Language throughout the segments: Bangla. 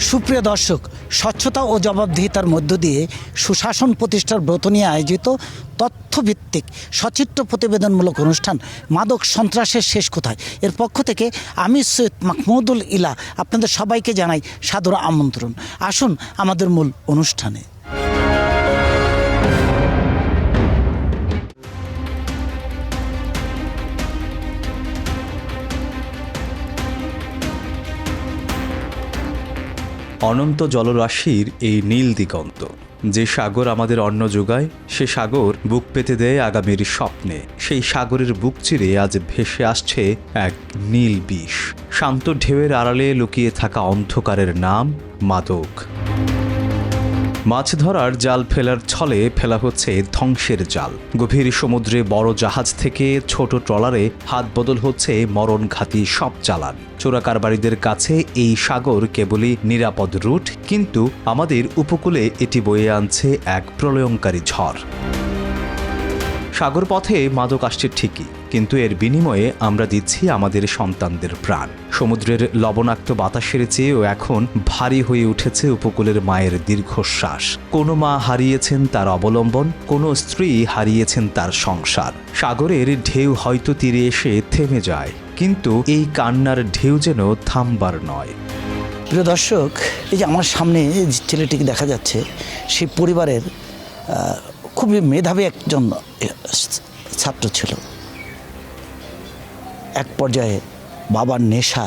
সুপ্রিয় দর্শক, স্বচ্ছতা ও জবাবদিহিতার মধ্য দিয়ে সুশাসন প্রতিষ্ঠার ব্রত নিয়ে আয়োজিত তথ্যভিত্তিক সচিত্র প্রতিবেদনমূলক অনুষ্ঠান মাদক সন্ত্রাসের শেষ কোথায় এর পক্ষ থেকে আমি সৈয়দ মাহমুদুল ইলা আপনাদের সবাইকে জানাই সাদর আমন্ত্রণ। আসুন আমাদের মূল অনুষ্ঠানে। অনন্ত জলরাশির এই নীল দিগন্ত, যে সাগর আমাদের অন্ন যোগায়, সে সাগর বুক পেতে দেয় আগামীর স্বপ্নে। সেই সাগরের বুক চিরে আজ ভেসে আসছে এক নীল বিষ। শান্ত ঢেউয়ের আড়ালে লুকিয়ে থাকা অন্ধকারের নাম মাদক। মাছ ধরার জাল ফেলার ছলে ফেলা হচ্ছে ধ্বংসের জাল। গভীর সমুদ্রে বড় জাহাজ থেকে ছোট ট্রলারে হাত বদল হচ্ছে মরণঘাতী সব চালান। চোরাকারবারীদের কাছে এই সাগর কেবলই নিরাপদ রুট, কিন্তু আমাদের উপকূলে এটি বয়ে আনছে এক প্রলয়ঙ্কারী ঝড়। সাগর পথে মাদক আসছে ঠিকই, কিন্তু এর বিনিময়ে আমরা দিচ্ছি আমাদের সন্তানদের প্রাণ। সমুদ্রের লবণাক্ত বাতাসের চেয়েও এখন ভারী হয়ে উঠেছে উপকূলের মায়ের দীর্ঘশ্বাস। কোনো মা হারিয়েছেন তার অবলম্বন, কোনো স্ত্রী হারিয়েছেন তার সংসার। সাগরের ঢেউ হয়তো তীরে এসে থেমে যায়, কিন্তু এই কান্নার ঢেউ যেন থামবার নয়। প্রিয় দর্শক, এই যে আমার সামনে যে ছেলেটিকে দেখা যাচ্ছে, সেই পরিবারের খুবই মেধাবী একজন ছাত্র ছিল। এক পর্যায়ে বাবার নেশা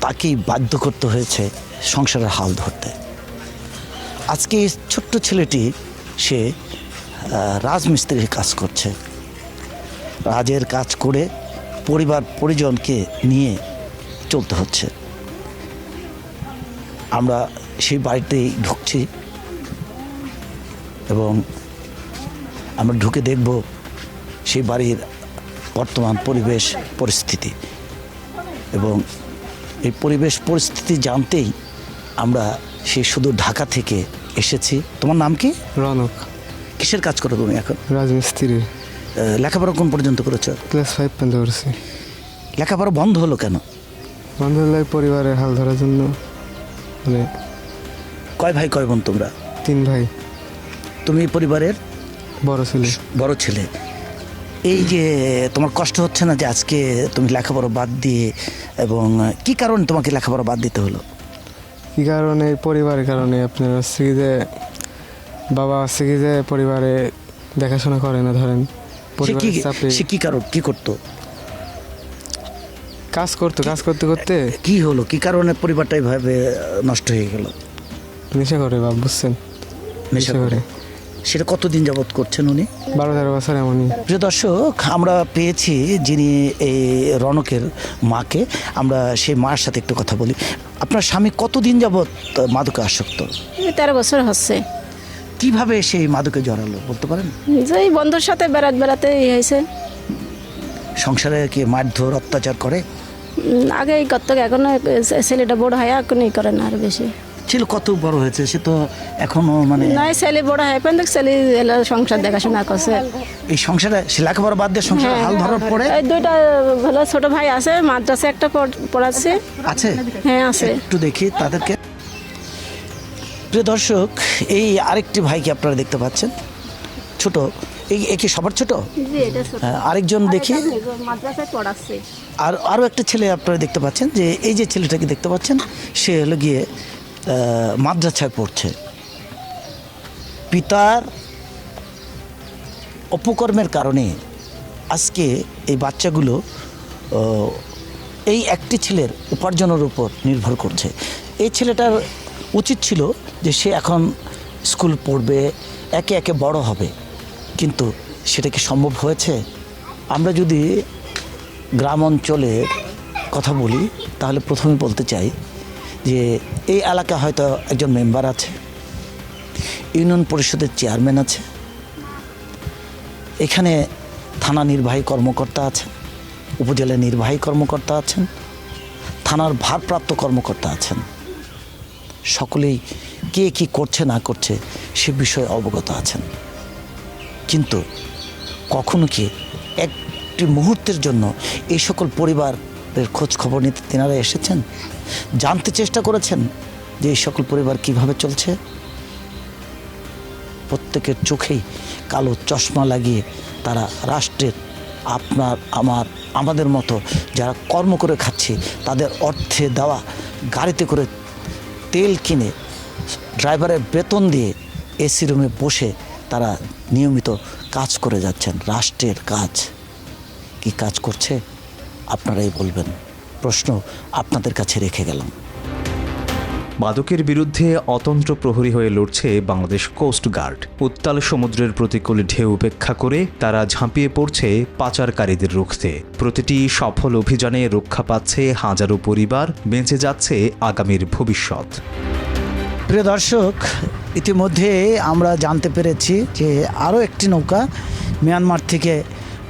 তাকেই বাধ্য করতে হয়েছে সংসারের হাল ধরতে। আজকে এই ছোট্ট ছেলেটি সে রাজমিস্ত্রির কাজ করছে। রাজের কাজ করে পরিবার পরিজনকে নিয়ে চলতে হচ্ছে। আমরা সেই বাড়িতেই ঢুকছি এবং আমরা ঢুকে দেখব সেই বাড়ির বর্তমান পরিবেশ পরিস্থিতি, এবং এই পরিবেশ পরিস্থিতি জানতেই আমরা সেই শুধু ঢাকা থেকে এসেছি। তোমার নাম কি? রনক। কিসের কাজ করো তুমি এখন? রাজমিস্ত্রি। লেখাপড়া কোন পর্যন্ত করেছো? ক্লাস 5 পর্যন্ত করছি। লেখাপড়া বন্ধ হলো কেন? বন্ধ হলে পরিবারের হাল ধরার জন্য। মানে কয় ভাই কয় বোন তোমরা? 3 ভাই। তুমি পরিবারের বড় ছেলে। এই যে তোমার কষ্ট হচ্ছে না যে আজকে তুমি লেখাপড়া বাদ দিয়ে, এবং কি কারণে তোমাকে লেখাপড়া বাদ দিতে হলো? কি কারণে? পরিবারের কারণে। আপনার হচ্ছে কি যে বাবা হচ্ছে কি যে পরিবারে দেখাশোনা করে না, ধরেন সে কি কারণ, কি করতো? কাজ করতে করতে কি হলো, কি কারণে পরিবারটা এইভাবে নষ্ট হয়ে গেল? নেশা করে বাপ, বুঝছেন? নেশা করে। সেটা কতদিন যাবৎ করছেন উনি? 12-13 বছর এমনই। প্রিয় দর্শক, আমরা পেয়েছি যিনি এই রনকের মাকে। আমরা সেই মার সাথে একটু কথা বলি। আপনার স্বামী কতদিন যাবৎ মাদকে আসক্ত? 13 বছর হচ্ছে। কিভাবে সেই মাদকে জড়ালো বলতে পারেন? যে এই বন্ধুর সাথে বেড়াতে হয়েছে। সংসারে কি মারধর অত্যাচার করে? আগে এই করতো, এখন ছেলেটা বড় হয় এখন এই করে না, আর বেশি। ছিল কত বড় হয়েছে সে তো এখনো মানে নয়, ছেলে বড় হয় এখন ছেলে সংসার দেখাশোনা করছে। এই সংসারে সে লেখাপড়া বাদ দিয়ে সংসারে হাল ধরার পরে এই 2টা ভালো ছোট ভাই আছে, মাদ্রাসে একটা পড়াচ্ছে। আছে? হ্যাঁ আছে। একটু দেখি তাদেরকে। প্রিয় দর্শক, এই আরেকটি ভাইকে আপনারা দেখতে পাচ্ছেন, ছোট। এই কি সবার ছোট? আরেকজন দেখি মাদ্রাসায় পড়াচ্ছে। আর আরও একটা ছেলে আপনারা দেখতে পাচ্ছেন, যে এই যে ছেলেটাকে দেখতে পাচ্ছেন, সে হলো গিয়ে মাদ্রাসায় পড়ছে। পিতার অপকর্মের কারণে আজকে এই বাচ্চাগুলো এই একটি ছেলের উপার্জনের উপর নির্ভর করছে। এই ছেলেটার উচিত ছিল যে সে এখন স্কুল পড়বে, একে একে বড় হবে, কিন্তু সেটা কি সম্ভব হয়েছে? আমরা যদি গ্রাম অঞ্চলের কথা বলি, তাহলে প্রথমে বলতে চাই যে এই এলাকা হয়তো একজন মেম্বার আছে, ইউনিয়ন পরিষদের চেয়ারম্যান আছে, এখানে থানা নির্বাহী কর্মকর্তা আছেন, উপজেলা নির্বাহী কর্মকর্তা আছেন, থানার ভারপ্রাপ্ত কর্মকর্তা আছেন। সকলেই কে কী করছে না করছে সে বিষয়ে অবগত আছেন, কিন্তু কখনো কি একটি মুহূর্তের জন্য এই সকল পরিবার খোঁজ খবর নিতে তেনারা এসেছেন, জানতে চেষ্টা করেছেন যে এই সকল পরিবার কিভাবে চলছে? প্রত্যেকের চোখেই কালো চশমা লাগিয়ে তারা রাষ্ট্রের, আপনার আমাদের মতো যারা কর্ম করে খাচ্ছি তাদের অর্থে দেওয়া গাড়িতে করে তেল কিনে ড্রাইভারের বেতন দিয়ে এসি রুমে বসে তারা নিয়মিত কাজ করে যাচ্ছেন। রাষ্ট্রের কাজ কি কাজ করছে আপনারাই বলবেন। প্রশ্ন আপনাদের কাছে রেখে গেলাম। মাদকের বিরুদ্ধে অতন্ত্র প্রহরী হয়ে লড়ছে বাংলাদেশ কোস্ট গার্ড। উত্তাল সমুদ্রের প্রতিকূল ঢেউ উপেক্ষা করে তারা ঝাঁপিয়ে পড়ছে পাচারকারীদের রুখতে। প্রতিটি সফল অভিযানে রক্ষা পাচ্ছে হাজারো পরিবার, বেঁচে যাচ্ছে আগামীর ভবিষ্যৎ। প্রিয় দর্শক, ইতিমধ্যে আমরা জানতে পেরেছি যে আরও একটি নৌকা মিয়ানমার থেকে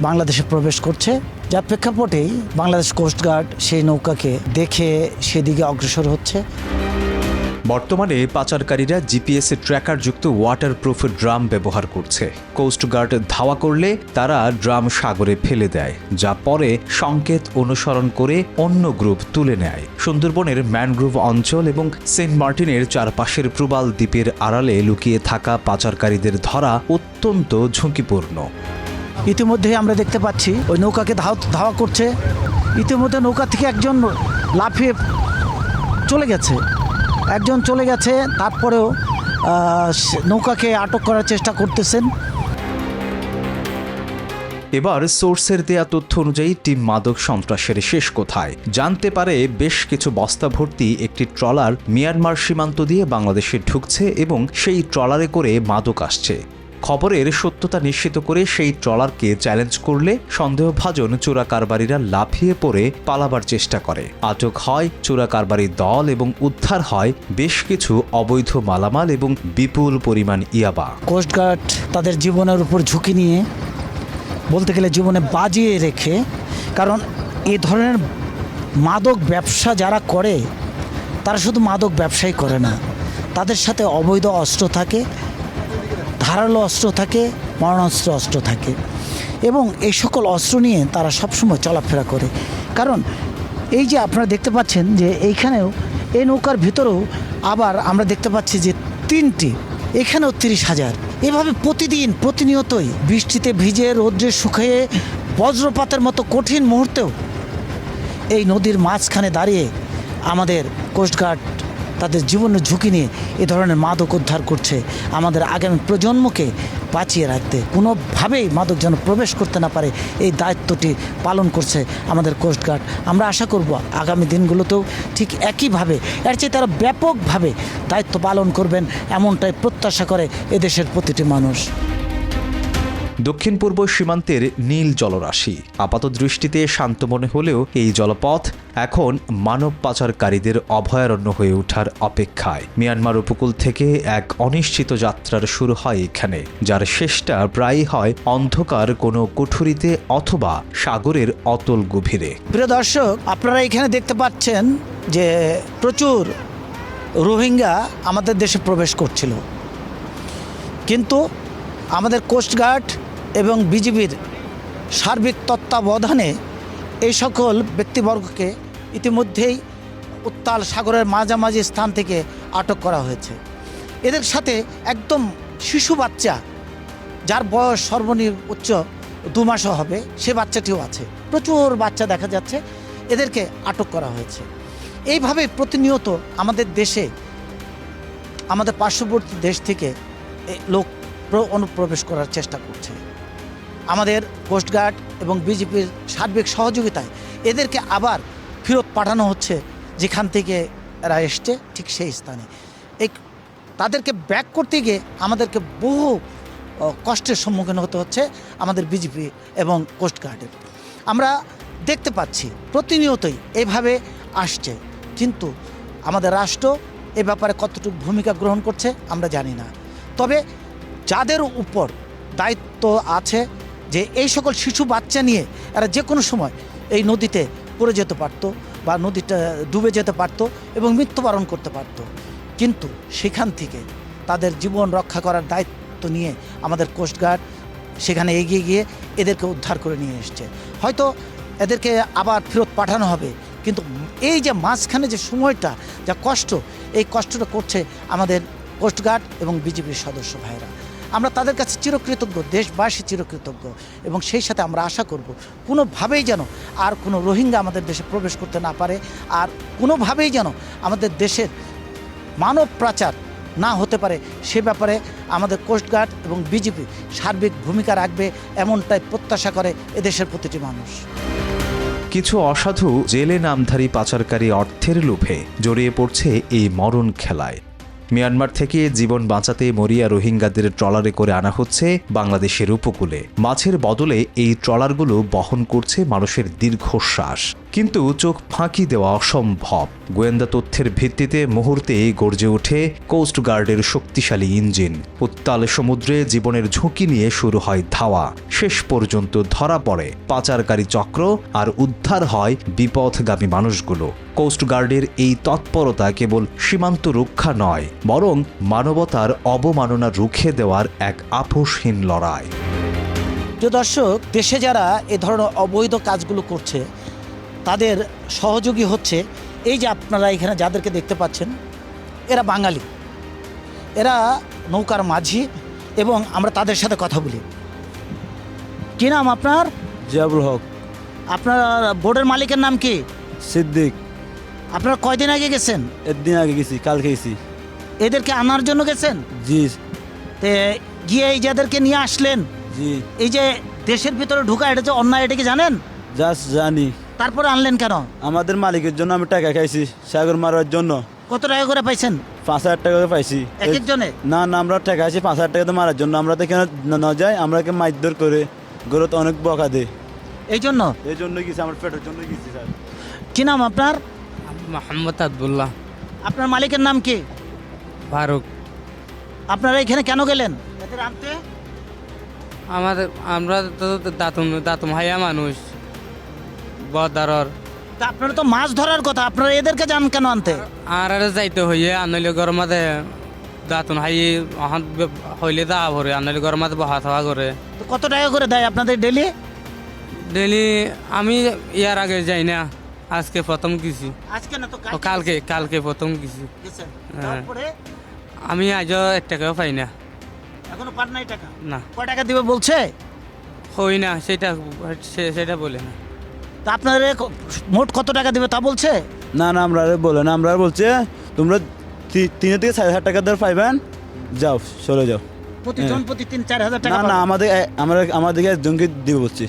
বাংলাদেশে প্রবেশ করছে, যার প্রেক্ষাপটেই বাংলাদেশ কোস্ট গার্ড সেই নৌকাকে দেখে সেদিকে অগ্রসর হচ্ছে। বর্তমানে পাচারকারীরা জিপিএস ট্র্যাকারযুক্ত ওয়াটারপ্রুফ ড্রাম ব্যবহার করছে। কোস্ট গার্ড ধাওয়া করলে তারা ড্রাম সাগরে ফেলে দেয়, যা পরে সংকেত অনুসরণ করে অন্য গ্রুপ তুলে নেয়। সুন্দরবনের ম্যানগ্রোভ অঞ্চল এবং সেন্ট মার্টিনের চারপাশের প্রবাল দ্বীপের আড়ালে লুকিয়ে থাকা পাচারকারীদের ধরা অত্যন্ত ঝুঁকিপূর্ণ। ইতিমধ্যে আমরা দেখতে পাচ্ছি ওই নৌকাকে ধাওয়া করছে। ইতিমধ্যে নৌকা থেকে একজন লাফিয়ে চলে গেছে, তারপরেও নৌকাকে আটক করার চেষ্টা করতেছেন। এবার সোর্সের দেয়া তথ্য অনুযায়ী টিম মাদক সন্ত্রাসের শেষ কোথায় জানতে পারে বেশ কিছু বস্তা ভর্তি একটি ট্রলার মিয়ানমার সীমান্ত দিয়ে বাংলাদেশে ঢুকছে এবং সেই ট্রলারে করে মাদক আসছে। খবরের সত্যতা নিশ্চিত করে সেই ট্রলারকে চ্যালেঞ্জ করলে সন্দেহভাজন চোরা কারবারিরা লাফিয়ে পড়ে পালাবার চেষ্টা করে। আটক হয় চোরা কারবারির দল এবং উদ্ধার হয় বেশ কিছু অবৈধ মালামাল এবং বিপুল পরিমাণ ইয়াবা। কোস্টগার্ড তাদের জীবনের উপর ঝুঁকি নিয়ে, বলতে গেলে জীবনে বাজিয়ে রেখে, কারণ এই ধরনের মাদক ব্যবসা যারা করে তারা শুধু মাদক ব্যবসাই করে না, তাদের সাথে অবৈধ অস্ত্র থাকে, ধারালো অস্ত্র থাকে, মারণাস্ত্র অস্ত্র থাকে, এবং এই সকল অস্ত্র নিয়ে তারা সবসময় চলাফেরা করে। কারণ এই যে আপনারা দেখতে পাচ্ছেন যে এইখানেও এই নৌকার ভিতরেও আবার আমরা দেখতে পাচ্ছি যে 3টি, এখানেও 30,000। এভাবে প্রতিনিয়তই বৃষ্টিতে ভিজে, রৌদ্রে শুকিয়ে, বজ্রপাতের মতো কঠিন মুহূর্তেও এই নদীর মাঝখানে দাঁড়িয়ে আমাদের কোস্টগার্ড তাদের জীবনের ঝুঁকি নিয়ে এ ধরনের মাদক উদ্ধার করছে, আমাদের আগামী প্রজন্মকে বাঁচিয়ে রাখতে, কোনোভাবেই মাদক যেন প্রবেশ করতে না পারে এই দায়িত্বটি পালন করছে আমাদের কোস্টগার্ড। আমরা আশা করব আগামী দিনগুলোতেও ঠিক একইভাবে, এর চেয়ে তারা ব্যাপকভাবে দায়িত্ব পালন করবেন, এমনটাই প্রত্যাশা করে এদেশের প্রতিটি মানুষ। দক্ষিণ পূর্ব সীমান্তের নীল জলরাশি আপাত দৃষ্টিতে শান্ত মনে হলেও এই জলপথ এখন মানব পাচারকারীদের অভয়ারণ্য হয়ে ওঠার অপেক্ষায়। মিয়ানমার উপকূল থেকে এক অনিশ্চিত যাত্রার শুরু হয় এখানে, যার শেষটা প্রায়ই হয় অন্ধকার কোনো কুঠুরিতে অথবা সাগরের অতল গভীরে। প্রিয় দর্শক, আপনারা এখানে দেখতে পাচ্ছেন যে প্রচুর রোহিঙ্গা আমাদের দেশে প্রবেশ করছিল, কিন্তু আমাদের কোস্টগার্ড এবং বিজিবির সার্বিক তত্ত্বাবধানে এই সকল ব্যক্তিবর্গকে ইতিমধ্যেই উত্তাল সাগরের মাঝামাঝি স্থান থেকে আটক করা হয়েছে। এদের সাথে একদম শিশু বাচ্চা, যার বয়স সর্বনিম্ন 2 মাসও হবে, সে বাচ্চাটিও আছে। প্রচুর বাচ্চা দেখা যাচ্ছে, এদেরকে আটক করা হয়েছে। এইভাবে প্রতিনিয়ত আমাদের দেশে, আমাদের পার্শ্ববর্তী দেশ থেকে লোক অনুপ্রবেশ করার চেষ্টা করছে। আমাদের কোস্টগার্ড এবং বিজেপির সার্বিক সহযোগিতায় এদেরকে আবার ফেরত পাঠানো হচ্ছে যেখান থেকে এরা এসছে, ঠিক সেই স্থানে। তাদেরকে ব্যাক করতে গিয়ে আমাদেরকে বহু কষ্টের সম্মুখীন হতে হচ্ছে আমাদের বিজেপি এবং কোস্টগার্ডের। আমরা দেখতে পাচ্ছি প্রতিনিয়তই এইভাবে আসছে, কিন্তু আমাদের রাষ্ট্র এ ব্যাপারে কতটুকু ভূমিকা গ্রহণ করছে আমরা জানি না। তবে যাদের উপর দায়িত্ব আছে যে এই সকল শিশু বাচ্চা নিয়ে এরা যে কোনো সময় এই নদীতে পড়ে যেতে পারতো বা নদীটা ডুবে যেতে পারতো এবং মৃত্যুবরণ করতে পারতো, কিন্তু সেখান থেকে তাদের জীবন রক্ষা করার দায়িত্ব নিয়ে আমাদের কোস্টগার্ড সেখানে এগিয়ে গিয়ে এদেরকে উদ্ধার করে নিয়ে এসছে। হয়তো এদেরকে আবার ফেরত পাঠানো হবে, কিন্তু এই যে মাঝখানে যে সময়টা যা কষ্ট, এই কষ্টটা করছে আমাদের কোস্টগার্ড এবং বিজেপির সদস্য ভাইরা। আমরা তাদের কাছে চিরকৃতজ্ঞ, দেশবাসী চিরকৃতজ্ঞ, এবং সেই সাথে আমরা আশা করব কোনোভাবেই যেন আর কোনো রোহিঙ্গা আমাদের দেশে প্রবেশ করতে না পারে, আর কোনোভাবেই যেন আমাদের দেশের মানব পাচার না হতে পারে, সে ব্যাপারে আমাদের কোস্টগার্ড এবং বিজেপি সার্বিক ভূমিকা রাখবে, এমনটাই প্রত্যাশা করে এদেশের প্রতিটি মানুষ। কিছু অসাধু জেলে নামধারী পাচারকারী অর্থের লোভে জড়িয়ে পড়ছে এই মরণ খেলায়। মিয়ানমার থেকে জীবন বাঁচাতে মরিয়া রোহিঙ্গাদের ট্রলারে করে আনা হচ্ছে বাংলাদেশের উপকূলে। মাছের বদলে এই ট্রলারগুলো বহন করছে মানুষের দীর্ঘশ্বাস, কিন্তু চোখ ফাঁকি দেওয়া অসম্ভব। গোয়েন্দা তথ্যের ভিত্তিতে মুহূর্তে গর্জে ওঠে কোস্টগার্ডের শক্তিশালী ইঞ্জিন। উত্তাল সমুদ্রে জীবনের ঝুঁকি নিয়ে শুরু হয় ধাওয়া। শেষ পর্যন্ত ধরা পড়ে পাচারকারী চক্র আর উদ্ধার হয় বিপথগামী মানুষগুলো। কোস্টগার্ডের এই তৎপরতা কেবল সীমান্ত রক্ষা নয়, বরং মানবতার অবমাননা রুখে দেওয়ার এক আপোষহীন লড়াই। প্রিয় দর্শক, দেশে যারা এ ধরনের অবৈধ কাজগুলো করছে তাদের সহযোগী হচ্ছে এই যে আপনারা এখানে যাদেরকে দেখতে পাচ্ছেন, এরা বাঙালি, এরা নৌকার মাঝি, এবং আমরা তাদের সাথে কথা বলি। কি নাম আপনার? জিয়াবুল হক। আপনার বোর্ডের মালিকের নাম কি? সিদ্দিক। আপনারা কয়দিন আগে গেছেন? একদিন আগে গেছি, কালকে গেছি। এদেরকে আনার জন্য গেছেন? জি তে গিয়ে এই যাদেরকে নিয়ে আসলেন, জি। এই যে দেশের ভিতরে ঢুকা, এটা যে অন্যায়, এটা কি জানেন? জাস্ট জানি। তারপরে আনলেন কেন? আমাদের মালিকের জন্য আমি টাকা খাইছি সাগর মারার জন্য। কত টাকা করে পাইছেন? 5,000 টাকা করে পাইছি এক একজনে? না না, আমরা টাকা খাইছি 5,000 টাকা মারার জন্য। আমরা তো এখানে না যাই, আমরাকে মারধর করে গরুতে অনেক বকা দেয়, এই জন্য। এই জন্য গেছি, আমার পেটের জন্য গেছি স্যার। কি নাম আপনার? মোহাম্মদ আব্দুল্লাহ। আপনার মালিকের নাম কি? ফারুক। আপনারা এখানে কেন গেলেন? এদের আনতে? আমরা তো দাতুম হাইয়া মানুষ বদারর। তা আপনারা তো মাছ ধরার কথা, আপনারা এদেরকে যান কেন আনতে? আর যাইতে হইয়ে আনলে গরমাতে দাতুন হাই হইলে দা ভরে আনলে গরমাতে বহা থাওয়া করে। তো কত টাকা করে দেয় আপনাদের ডেলি? ডেলি আমি ইয়ার আগে যাই না, আজকে প্রথম গেছি। আজকে না তো কালকে প্রথম গেছি। গেছেন। হ্যাঁ। তারপরে আমি আজও 1 টাকাও পাই না। এখনো পান নাই টাকা? না, কয় টাকা দিবে বলছে? হই না, সেটা বলে না। তা আপনাদের মোট কত টাকা দিবে তা বলছে? না না, আমরা আর বলে না, আমরা আর বলছে তোমরা 3 থেকে 4,000 টাকা ধর পাইবেন, যাও চলে যাও। প্রতিজন প্রতি 3-4 হাজার টাকা না না, পাবেন। আমাদেরকে একজনকে দিব বলছি।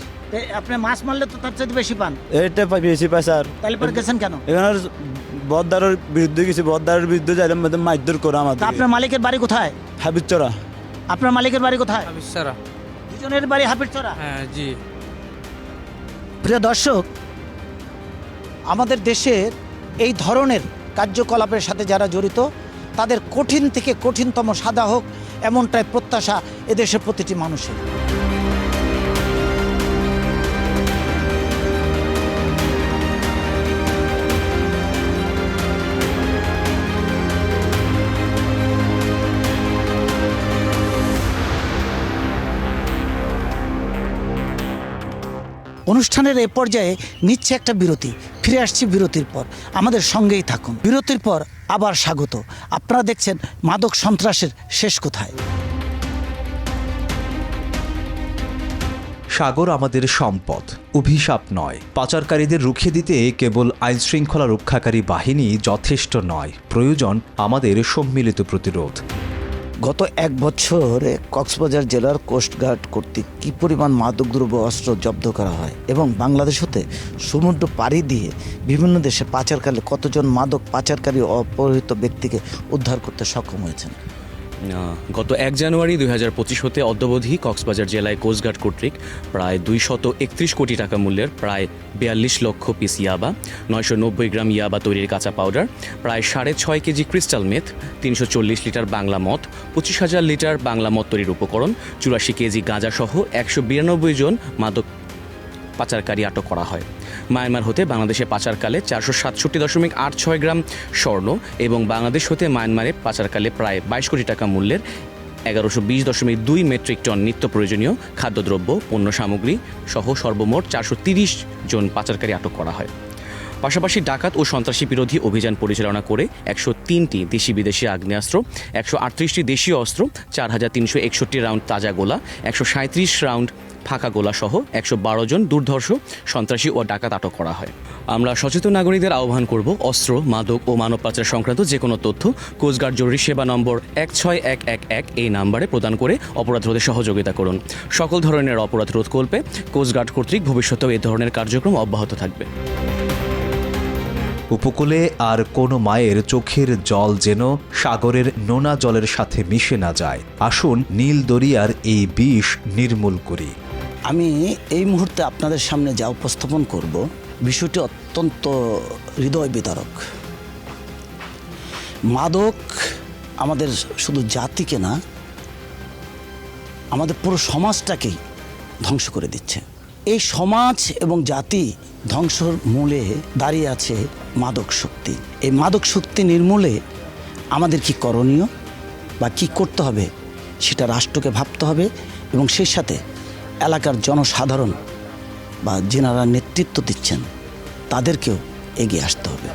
আপনি মাছ মারলে তো তার চেয়ে বেশি পান। এটা বেশি পাই স্যার। তাহলে পরে গেছেন কেন? এখানে বদদারের বিরুদ্ধে গেছি, বদদারের বিরুদ্ধে যাইলে মারধর করে তা আমাদের। আপনার মালিকের বাড়ি কোথায়? হাবিবচরা। আপনার মালিকের বাড়ি কোথায়? আবিষ্কারা। দুজনের বাড়ি হাফিজচরা? হ্যাঁ জি। প্রিয় দর্শক, আমাদের দেশের এই ধরনের কার্যকলাপের সাথে যারা জড়িত তাদের কঠিন থেকে কঠিনতম সাজা হোক, এমনটাই প্রত্যাশা এদেশের প্রতিটি মানুষের। অনুষ্ঠানের এ পর্যায়ে নিচ্ছে একটা বিরতি। ফিরে আসছি বিরতির পর, আমাদের সঙ্গেই থাকুন। বিরতির পর আবার স্বাগত। আপনারা দেখছেন মাদক সন্ত্রাসের শেষ কোথায়। সাগর আমাদের সম্পদ, অভিশাপ নয়। পাচারকারীদের রুখে দিতে কেবল আইনশৃঙ্খলা রক্ষাকারী বাহিনী যথেষ্ট নয়, প্রয়োজন আমাদের সম্মিলিত প্রতিরোধ। গত 1 বছরে কক্সবাজার জেলার কোস্টগার্ড কর্তৃক কী পরিমাণ মাদকদ্রব্য অস্ত্র জব্দ করা হয়, এবং বাংলাদেশ হতে সমুদ্র পাড়ি দিয়ে বিভিন্ন দেশে পাচারকালে কতজন মাদক পাচারকারী অপহৃত ব্যক্তিকে উদ্ধার করতে সক্ষম হয়েছেন? গত 1 জানুয়ারি 2025 হতে অদ্যাবধি কক্সবাজার জেলায় কোস্টগার্ড কর্তৃক প্রায় 231 কোটি টাকা মূল্যের প্রায় 42 লক্ষ পিস ইয়াবা, 990 গ্রাম ইয়াবা তৈরির কাঁচা পাউডার, প্রায় 6.5 kg crystal meth, 340 litre Bangla মদ, 25,000 লিটার বাংলা মদ তৈরির উপকরণ, 84 কেজি গাঁজা সহ 192 জন মাদক পাচারকারী আটক করা হয়। মায়ানমার হতে বাংলাদেশে পাচারকালে 467.86 গ্রাম স্বর্ণ এবং বাংলাদেশ হতে মায়ানমারে পাচারকালে প্রায় 22 কোটি টাকা মূল্যের 1120.2 মেট্রিক টন নিত্য প্রয়োজনীয় খাদ্যদ্রব্য পণ্য সামগ্রী সহ সর্বমোট 430 জন পাচারকারী আটক করা হয়। পাশাপাশি ডাকাত ও সন্ত্রাসী বিরোধী অভিযান পরিচালনা করে 103টি দেশি বিদেশি আগ্নেয়াস্ত্র, 138টি দেশীয় অস্ত্র, 4361 রাউন্ড তাজা গোলা, 137 রাউন্ড ফাঁকা গোলা সহ 112 জন দুর্ধর্ষ সন্ত্রাসী ও ডাকাত আটক করা হয়। আমরা সচেতন নাগরিকদের আহ্বান করব, অস্ত্র, মাদক ও মানব পাচার সংক্রান্ত যে কোনো তথ্য কোস্টগার্ড জরুরি সেবা নম্বর 16111 এই নাম্বারে প্রদান করে অপরাধ রোধে সহযোগিতা করুন। সকল ধরনের অপরাধ রোধকল্পে কোস্টগার্ড কর্তৃক ভবিষ্যতেও এই ধরনের কার্যক্রম অব্যাহত থাকবে। উপকূলে আর কোনো মায়ের চোখের জল যেন সাগরের নোনা জলের সাথে মিশে না যায়। আসুন নীল দরিয়ার এই বিষ নির্মূল করি। আমি এই মুহূর্তে আপনাদের সামনে যা উপস্থাপন করব, বিষয়টি অত্যন্ত হৃদয় বিদারক। মাদক আমাদের শুধু জাতিকে না, আমাদের পুরো সমাজটাকেই ধ্বংস করে দিচ্ছে। এই সমাজ এবং জাতি ধ্বংসর মূলে দাঁড়িয়ে আছে মাদক শক্তি। এই মাদক শক্তি নির্মূলে আমাদের কি করণীয় বা কি করতে হবে সেটা রাষ্ট্রকে ভাবতে হবে, এবং সেই সাথে এলাকার জনসাধারণ বা যেনারা নেতৃত্ব দিচ্ছেন তাদেরকেও এগিয়ে আসতে হবে।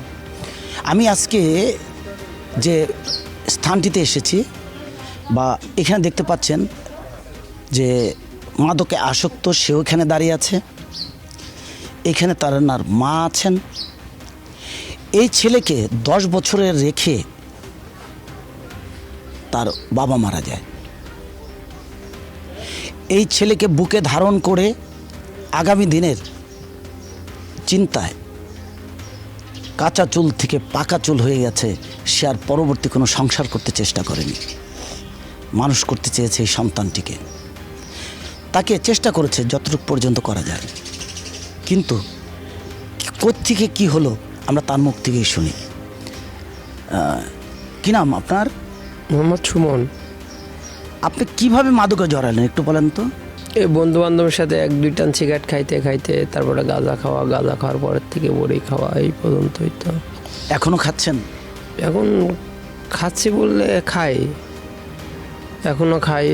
আমি আজকে যে স্থানটিতে এসেছি বা এখানে দেখতে পাচ্ছেন যে মাদকে আসক্ত সেও এখানে দাঁড়িয়ে আছে, এখানে তার মা আছেন। এই ছেলেকে 10 বছরের রেখে তার বাবা মারা যায়। এই ছেলেকে বুকে ধারণ করে আগামী দিনের চিন্তায় কাঁচা চুল থেকে পাকা চুল হয়ে গেছে। সে আর পরবর্তী কোনো সংসার করতে চেষ্টা করেনি, মানুষ করতে চেয়েছে এই সন্তানটিকে। তাকে চেষ্টা করেছে যতটুকু পর্যন্ত করা যায়, কিন্তু কোত্থেকে কি হলো আমরা তার মুখ থেকেই শুনি। কি নাম আপনার? মোহাম্মদ সুমন। আপনি কিভাবে মাদকে জড়ালেন একটু বলেন তো। এই বন্ধু বান্ধবের সাথে 1-2 টান সিগারেট খাইতে খাইতে তারপরে গাঁজা খাওয়ার পরের থেকে বড়ি খাওয়া, এই পর্যন্তই তো। এখনো খাচ্ছেন? এখন খাচ্ছি বললে খাই, এখনও খাই,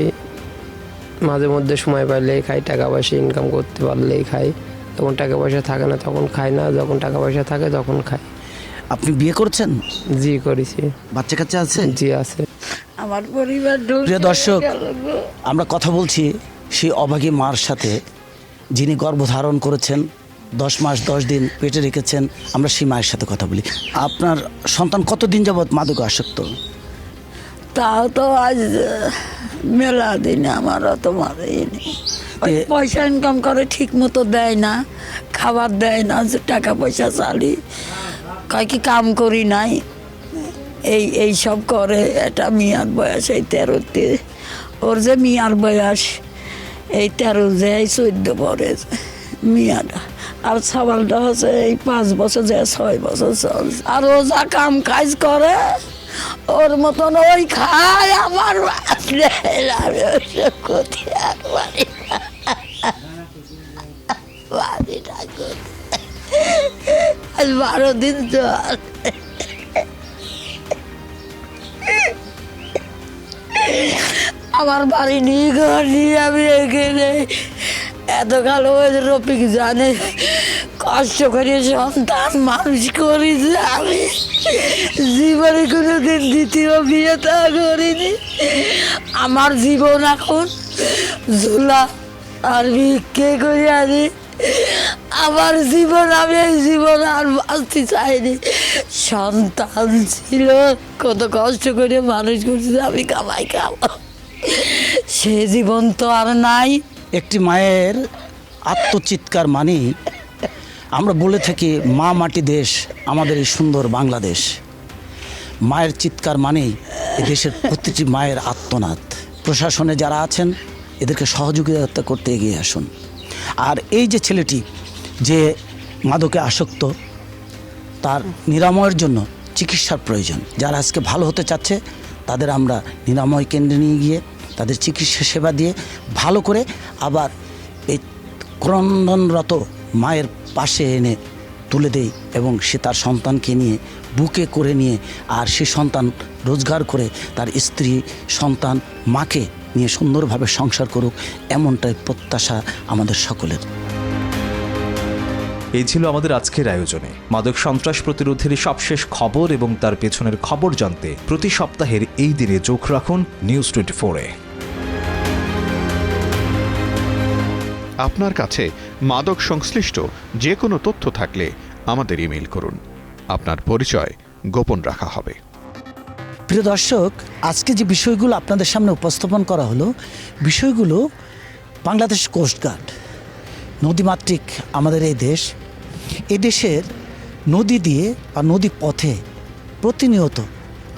মাঝে মধ্যে সময় পাইলেই খাই, টাকা পয়সা ইনকাম করতে পারলেই খাই। যখন টাকা পয়সা থাকে না তখন খাই না, যখন টাকা পয়সা থাকে তখন খাই। আপনি বিয়ে করেছেন? জি করেছি। বাচ্চা কাচ্চা আছে? জি আছে। আমার পরিবার প্রিয় দর্শক, আমরা কথা বলছি সেই অভাগী মার সাথে, যিনি গর্ভধারণ করেছেন, 10 মাস 10 দিন পেটে রেখেছেন। আমরা সেই মায়ের সাথে কথা বলি। আপনার সন্তান কতদিন যাবৎ মাদকে আসক্ত? তাও তো আজ মেলা দিন, আমারও তো মারেনি। পয়সা ইনকাম করে ঠিক মতো দেয় না, খাবার দেয় না, যে টাকা পয়সা চালি, কয় কি কাম করি নাই, এই সব করে। এটা মিয়ার বয়স এই 13তে, ওর যে মিয়ার বয়স এই 13, যে এই 14 পরে মিয়াটা, আর সবালটা হচ্ছে এই 5 বছর, যে 6 বছর চলছে। আর ও যা কাম কাজ করে ওর মতন ওই খায়। আমার ক্ষতি আর বাড়িটা আজ 12 দিন চল। আমার বাড়ি নিয়ে ঘর নিয়ে আমি এখানে এত কালো রফিক জানে কষ্ট করে সন্তান মানুষ করেছে। আমি জীবনে কোনোদিন দ্বিতীয় বিয়ে তা করিনি। আমার জীবন এখন ঝোলা আর ভিক্ষে করে আনি। আমার জীবন, আমি এই জীবন আর বাঁচতে চাইনি। সন্তান ছিল, কত কষ্ট করে মানুষ করছে, আমি কামাই খাবো, সে জীবন তো আর নাই। একটি মায়ের আত্মচিৎকার মানেই আমরা বলে থাকি মা মাটি দেশ আমাদের এই সুন্দর বাংলাদেশ। মায়ের চিৎকার মানেই এই দেশের প্রতিটি মায়ের আত্মনাদ। প্রশাসনে যারা আছেন এদেরকে সহযোগিতা করতে এগিয়ে আসুন। আর এই যে ছেলেটি যে মাদকে আসক্ত, তার নিরাময়ের জন্য চিকিৎসার প্রয়োজন। যারা আজকে ভালো হতে চাচ্ছে তাদের আমরা নিরাময় কেন্দ্রে নিয়ে গিয়ে তাদের চিকিৎসা সেবা দিয়ে ভালো করে আবার এই ক্রন্দনরত মায়ের পাশে এনে তুলে দেয় এবং সে তার সন্তানকে নিয়ে বুকে করে নিয়ে আর সে সন্তান রোজগার করে তার স্ত্রী সন্তান মাকে নিয়ে সুন্দরভাবে সংসার করুক, এমনটাই প্রত্যাশা আমাদের সকলের। এই ছিল আমাদের আজকের আয়োজনে। মাদক সন্ত্রাস প্রতিরোধের সবশেষ খবর এবং তার পেছনের খবর জানতে প্রতি সপ্তাহের এই দিনে চোখ রাখুন নিউজ 24-এ। আপনার কাছে মাদক সংশ্লিষ্ট যে কোনো তথ্য থাকলে আমাদের ইমেইল করুন, আপনার পরিচয় গোপন রাখা হবে। প্রিয় দর্শক, আজকে যে বিষয়গুলো আপনাদের সামনে উপস্থাপন করা হলো, বিষয়গুলো বাংলাদেশ কোস্টগার্ড, নদীমাতৃক আমাদের এই দেশ, এ দেশের নদী দিয়ে বা নদী পথে প্রতিনিয়ত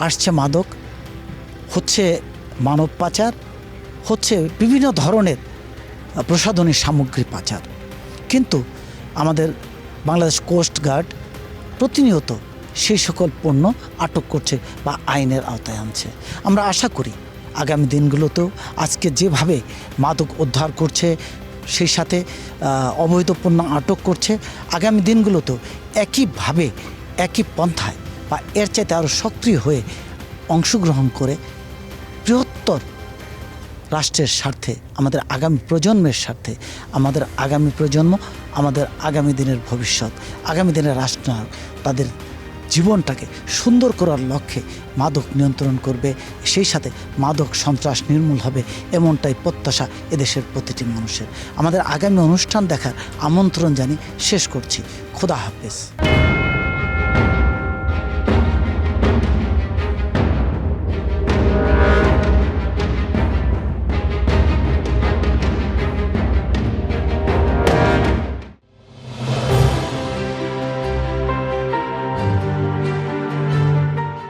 আসছে মাদক, হচ্ছে মানব পাচার, হচ্ছে বিভিন্ন ধরনের প্রসাধনী সামগ্রী পাচার। কিন্তু আমাদের বাংলাদেশ কোস্টগার্ড প্রতিনিয়ত সেই সকল পণ্য আটক করছে বা আইনের আওতায় আনছে। আমরা আশা করি আগামী দিনগুলোতেও আজকে যেভাবে মাদক উদ্ধার করছে, সেই সাথে অবৈধ পণ্য আটক করছে, আগামী দিনগুলোতেও একইভাবে একই পন্থায় বা এর চাইতে আরও সক্রিয় হয়ে অংশগ্রহণ করে বৃহত্তর রাষ্ট্রের স্বার্থে, আমাদের আগামী প্রজন্মের স্বার্থে, আমাদের আগামী প্রজন্ম, আমাদের আগামী দিনের ভবিষ্যৎ, আগামী দিনের রাষ্ট্রনায়ক তাদের জীবনটাকে সুন্দর করার লক্ষ্যে মাদক নিয়ন্ত্রণ করবে, সেই সাথে মাদক সন্ত্রাস নির্মূল হবে, এমনটাই প্রত্যাশা এদেশের প্রতিটি মানুষের। আমাদের আগামী অনুষ্ঠান দেখার আমন্ত্রণ জানিয়ে শেষ করছি। খোদা হাফেজ।